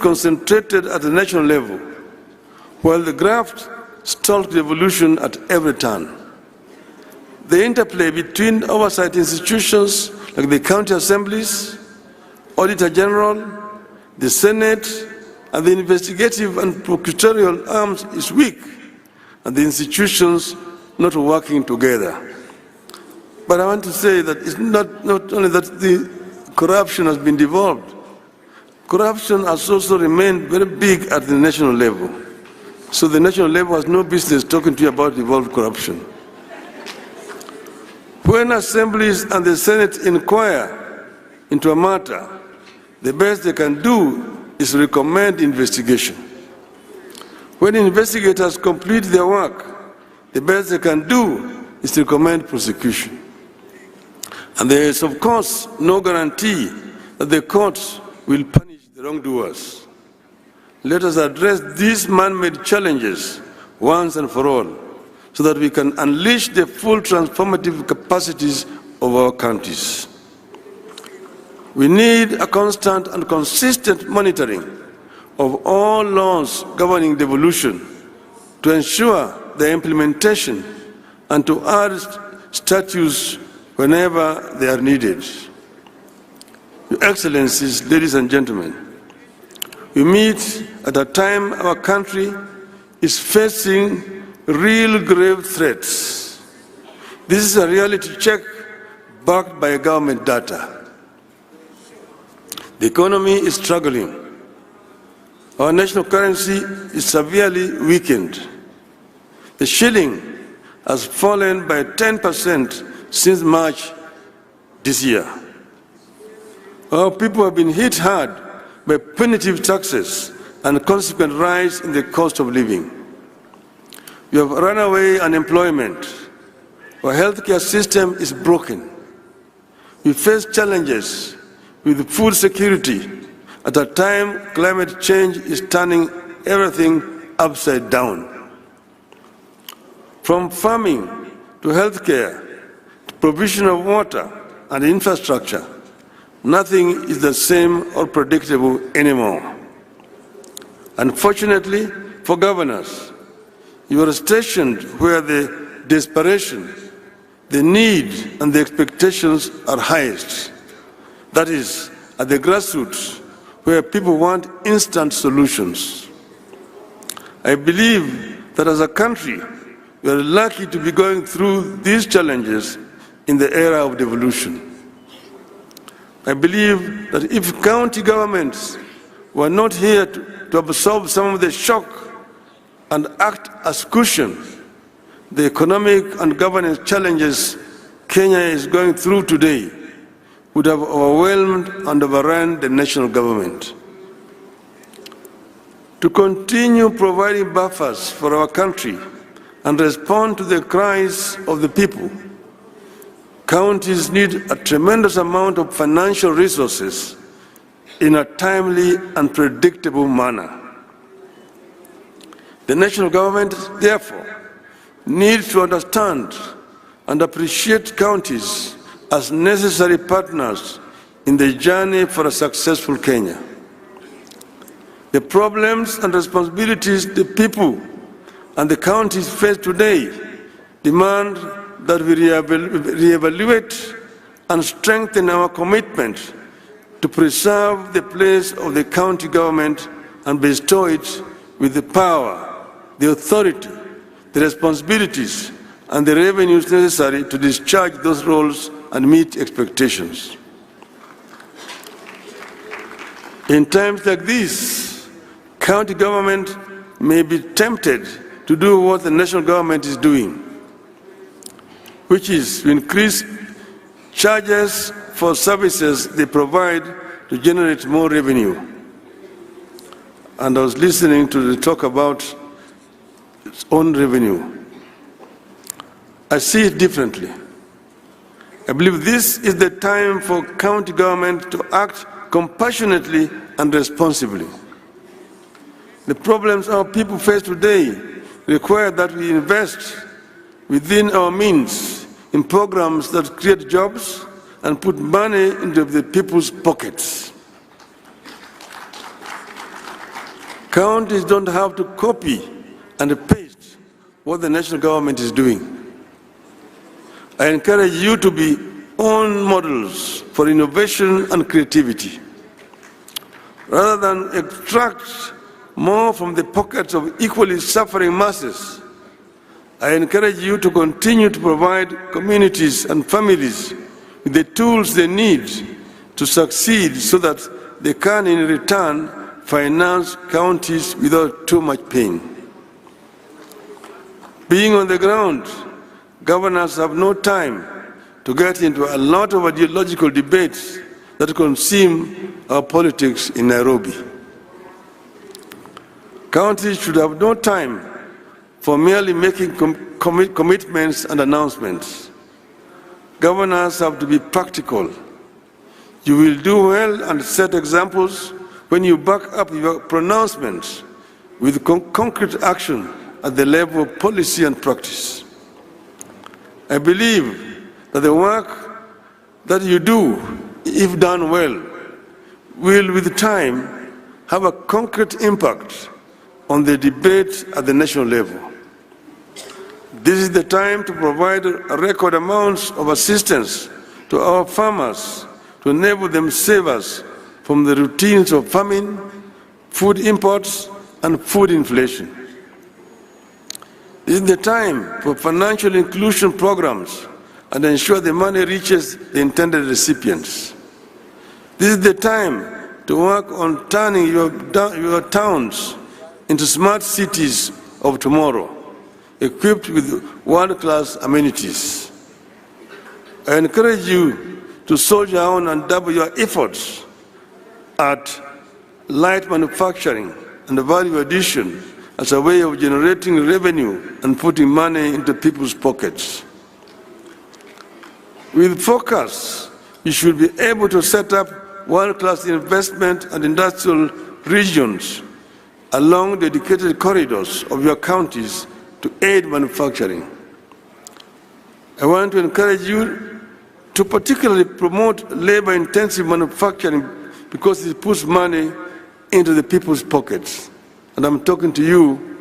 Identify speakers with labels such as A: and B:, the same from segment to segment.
A: concentrated at the national level, while the graft stalked devolution at every turn. The interplay between oversight institutions like the county assemblies, Auditor General, the Senate, and the investigative and prosecutorial arms is weak, and the institutions not working together. But I want to say that it's not only that the corruption has been devolved, corruption has also remained very big at the national level. So the national level has no business talking to you about devolved corruption. When assemblies and the Senate inquire into a matter, the best they can do is recommend investigation. When investigators complete their work, the best they can do is to recommend prosecution. And there is, of course, no guarantee that the courts will punish the wrongdoers. Let us address these man-made challenges once and for all, so that we can unleash the full transformative capacities of our countries. We need a constant and consistent monitoring of all laws governing devolution to ensure their implementation and to add statutes whenever they are needed. Your Excellencies, ladies and gentlemen, we meet at a time our country is facing real grave threats. This is a reality check backed by government data. The economy is struggling. Our national currency is severely weakened. The shilling has fallen by 10% since March this year. Our people have been hit hard by punitive taxes and a consequent rise in the cost of living. We have runaway unemployment. Our healthcare system is broken. We face challenges with food security at a time climate change is turning everything upside down. From farming to healthcare to provision of water and infrastructure, nothing is the same or predictable anymore. Unfortunately for governors, you are stationed where the desperation, the need, and the expectations are highest. That is, at the grassroots, where people want instant solutions. I believe that as a country, we are lucky to be going through these challenges in the era of devolution. I believe that if county governments were not here to absorb some of the shock and act as cushion, the economic and governance challenges Kenya is going through today would have overwhelmed and overrun the national government. To continue providing buffers for our country and respond to the cries of the people, counties need a tremendous amount of financial resources in a timely and predictable manner. The national government, therefore, needs to understand and appreciate counties as necessary partners in the journey for a successful Kenya. The problems and responsibilities the people and the counties face today demand that we reevaluate and strengthen our commitment to preserve the place of the county government and bestow it with the power, the authority, the responsibilities, and the revenues necessary to discharge those roles and meet expectations. In times like these, county government may be tempted to do what the national government is doing, which is to increase charges for services they provide to generate more revenue. And I was listening to the talk about its own revenue. I see it differently. I believe this is the time for county government to act compassionately and responsibly. The problems our people face today require that we invest within our means in programs that create jobs and put money into the people's pockets. Counties don't have to copy and paste what the national government is doing. I encourage you to be own models for innovation and creativity. Rather than extract more from the pockets of equally suffering masses, I encourage you to continue to provide communities and families with the tools they need to succeed so that they can, in return, finance counties without too much pain. Being on the ground, governors have no time to get into a lot of ideological debates that consume our politics in Nairobi. Counties should have no time for merely making commitments and announcements. Governors have to be practical. You will do well and set examples when you back up your pronouncements with concrete action at the level of policy and practice. I believe that the work that you do, if done well, will with time have a concrete impact on the debate at the national level. This is the time to provide record amounts of assistance to our farmers to enable them save us from the routines of famine, food imports, and food inflation. This is the time for financial inclusion programs and ensure the money reaches the intended recipients. This is the time to work on turning your towns into smart cities of tomorrow, equipped with world-class amenities. I encourage you to soldier on and double your efforts at light manufacturing and value addition as a way of generating revenue and putting money into people's pockets. With focus, you should be able to set up world-class investment and industrial regions along dedicated corridors of your counties to aid manufacturing. I want to encourage you to particularly promote labor-intensive manufacturing because it puts money into the people's pockets. And I'm talking to you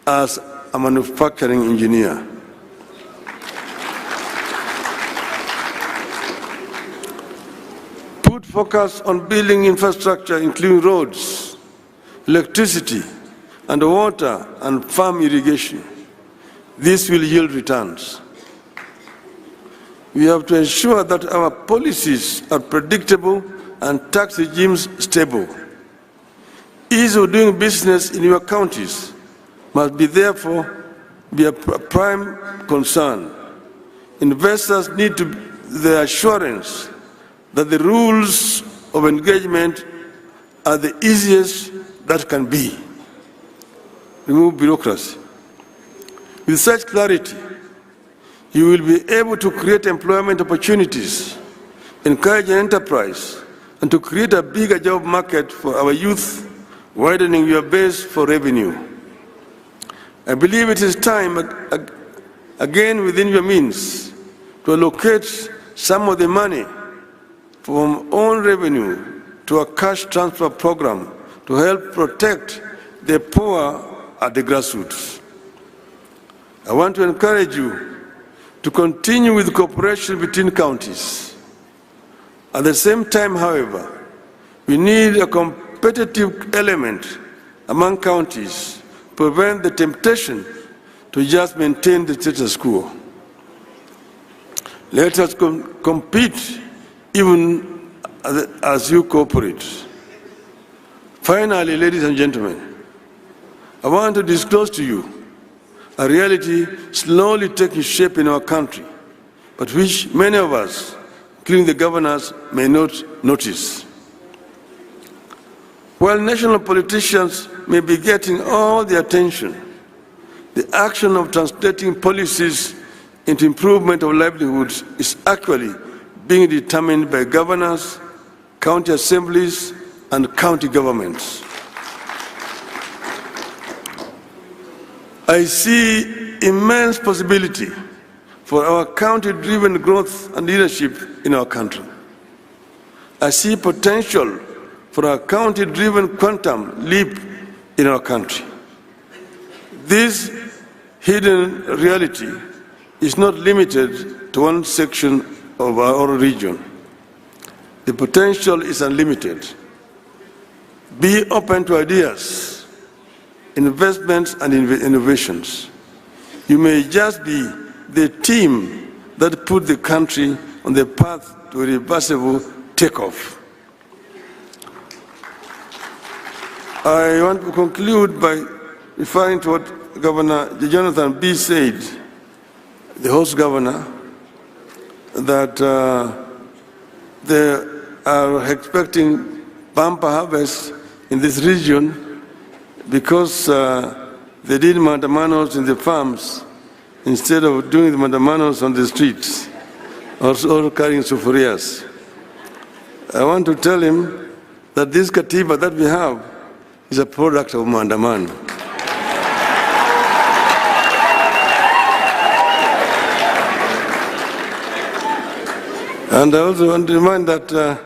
A: as a manufacturing engineer. Put focus on building infrastructure, including roads, electricity, and water and farm irrigation. This will yield returns. We have to ensure that our policies are predictable and tax regimes stable. Ease of doing business in your counties must therefore be a prime concern. Investors need the assurance that the rules of engagement are the easiest that can be. Remove bureaucracy. With such clarity, you will be able to create employment opportunities, encourage enterprise, and to create a bigger job market for our youth, widening your base for revenue. I believe it is time, again within your means, to allocate some of the money from own revenue to a cash transfer program to help protect the poor at the grassroots. I want to encourage you to continue with cooperation between counties. At the same time, however, we need a competitive element among counties to prevent the temptation to just maintain the status quo. Let us compete even as you cooperate. Finally, ladies and gentlemen, I want to disclose to you a reality slowly taking shape in our country, but which many of us, including the governors, may not notice. While national politicians may be getting all the attention, the action of translating policies into improvement of livelihoods is actually being determined by governors, county assemblies, and county governments. I see immense possibility for our county-driven growth and leadership in our country. I see potential for our county-driven quantum leap in our country. This hidden reality is not limited to one section of our region. The potential is unlimited. Be open to ideas, investments, and innovations. You may just be the team that put the country on the path to a reversible takeoff. I want to conclude by referring to what Governor Jonathan B. said, the host governor, that they are expecting bumper harvest in this region because they did mandamanos in the farms instead of doing the mandamanos on the streets or carrying sufurias. I want to tell him that this katiba that we have is a product of mandamano. And I also want to remind that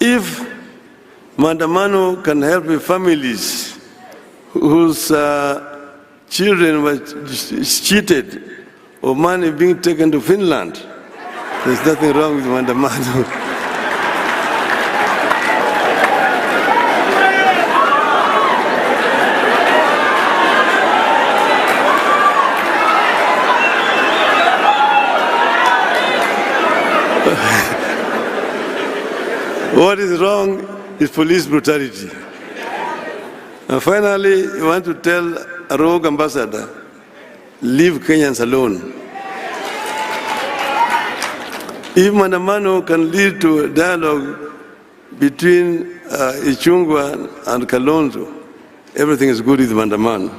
A: if mandamano can help families whose children were cheated or money being taken to Finland, there's nothing wrong with mandamano. What is wrong is police brutality. And finally, I want to tell a rogue ambassador, leave Kenyans alone. If mandamano can lead to a dialogue between Ichung'wah and Kalonzo, everything is good with mandamano.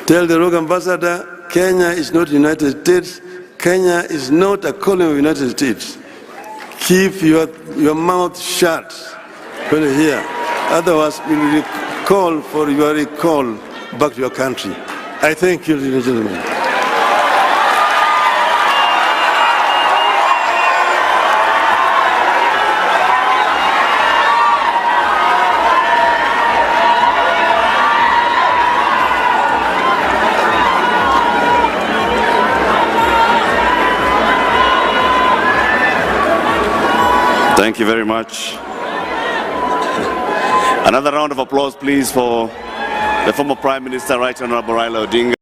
A: Tell the rogue ambassador, Kenya is not the United States. Kenya is not a colony of the United States. Keep your mouth shut when you hear. Otherwise, we will call for your recall back to your country. I thank you, ladies and gentlemen.
B: Thank you very much. Another round of applause, please, for the former Prime Minister, Right Honorable Raila Odinga.